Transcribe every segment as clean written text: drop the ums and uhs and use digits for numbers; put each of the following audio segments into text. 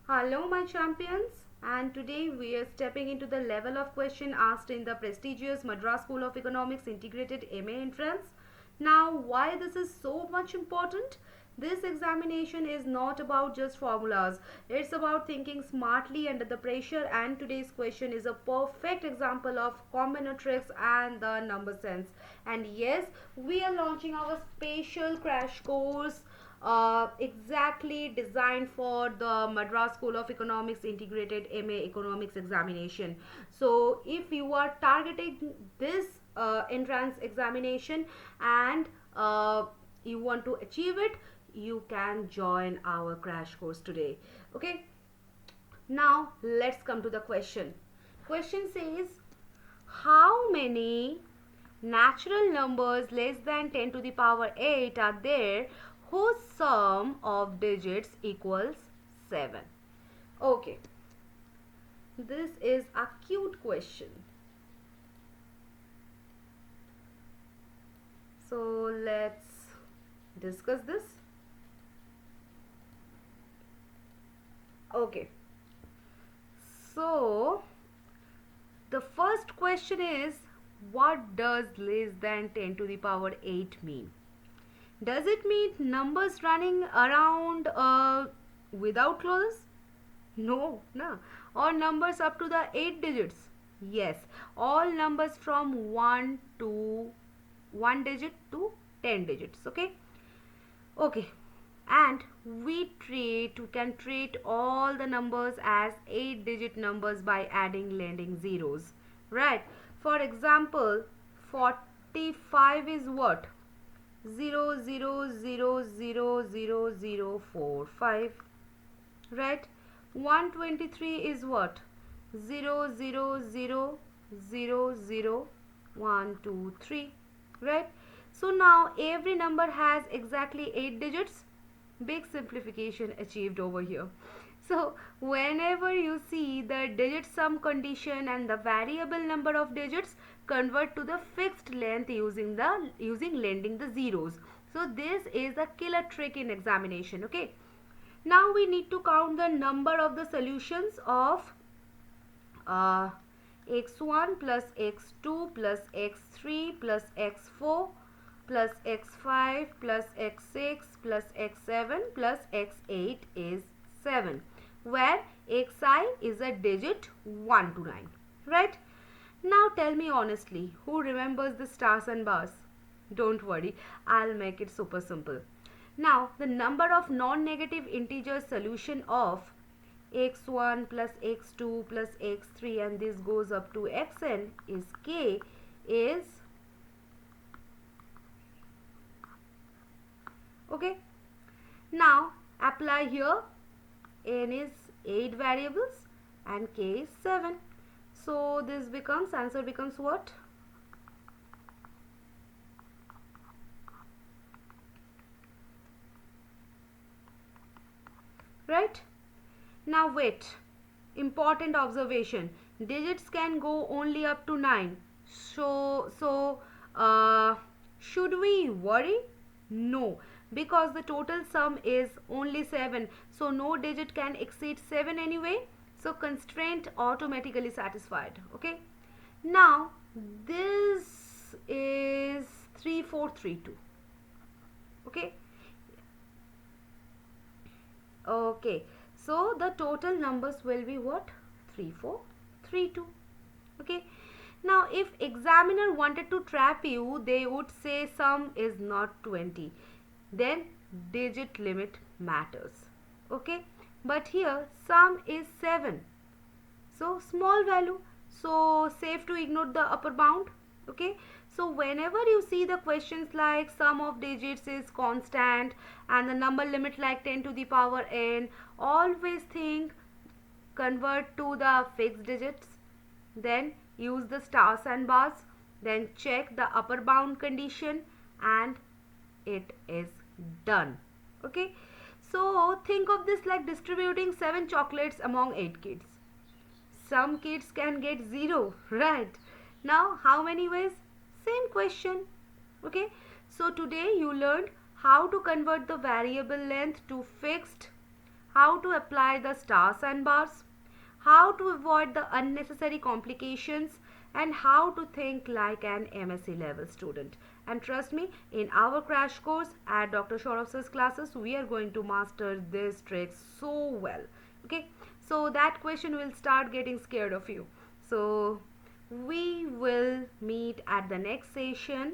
Hello my champions, and today we are stepping into the level of question asked in the prestigious Madras School of Economics Integrated MA entrance. Now why this is so much important? This examination is not about just formulas. It's about thinking smartly under the pressure, and today's question is a perfect example of combinatorics and the number sense. And yes, we are launching our special crash course exactly designed for the Madras School of Economics Integrated MA Economics examination. So if you are targeting this entrance examination and you want to achieve it, you can join our crash course today. Okay, now let's come to the question. Question says, how many natural numbers less than 10 to the power 8 are there whose sum of digits equals 7? Okay, this is a cute question. So let's discuss this. Okay, so the first question is, what does less than 10 to the power 8 mean? Does it mean numbers running around without clauses? No. Or numbers up to the 8 digits? Yes. All numbers from 1 digit to 10 digits. Okay. And we can treat all the numbers as 8 digit numbers by adding lending zeros. Right. For example, 45 is what? 0000045, right? 123 is what? 000000123, right? So now every number has exactly 8 digits. Big simplification achieved over here. So whenever you see the digit sum condition and the variable number of digits, convert to the fixed length using lending the zeros. So this is a killer trick in examination. Okay. Now we need to count the number of the solutions of x1 plus x2 plus x3 plus x4 plus x5 plus x6 plus x7 plus x8 is 7, where xi is a digit 1 to 9, right? Now tell me honestly, who remembers the stars and bars? Don't worry, I'll make it super simple. Now the number of non-negative integer solution of x1 plus x2 plus x3 and this goes up to xn is k is, okay. Now apply here, n is 8 variables and k is 7. So this becomes, answer becomes what? Right? Now wait, important observation, digits can go only up to 9. So should we worry? No, because the total sum is only 7. So no digit can exceed 7 anyway. So constraint automatically satisfied. Okay. Now this is 3432. Okay. Okay. So the total numbers will be what? 3432. Okay. Now if examiner wanted to trap you, they would say sum is not 20. Then digit limit matters. Okay. But here sum is 7. So small value. So safe to ignore the upper bound. Okay. So whenever you see the questions like sum of digits is constant and the number limit like 10 to the power n, always think convert to the fixed digits, then use the stars and bars, then check the upper bound condition and it is done. Okay. So think of this like distributing 7 chocolates among 8 kids. Some kids can get 0, right? Now how many ways? Same question. Okay. So today you learned how to convert the variable length to fixed, how to apply the stars and bars, how to avoid the unnecessary complications, and how to think like an MSc level student. And trust me, in our crash course at Dr. Saurav's classes, we are going to master this trick so well. Okay, so that question will start getting scared of you. So we will meet at the next session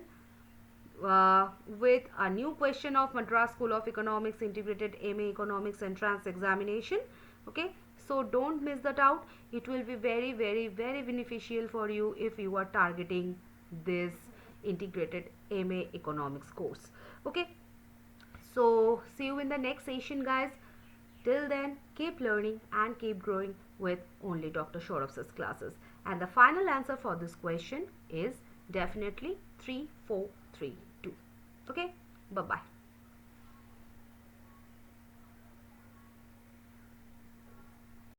with a new question of Madras School of Economics Integrated MA Economics Entrance Examination. Okay, so don't miss that out. It will be very, very, very beneficial for you if you are targeting this integrated MA Economics course. Okay, so see you in the next session, guys. Till then, keep learning and keep growing with only Dr. Saurav's classes. And the final answer for this question is definitely 3432. Okay, bye bye.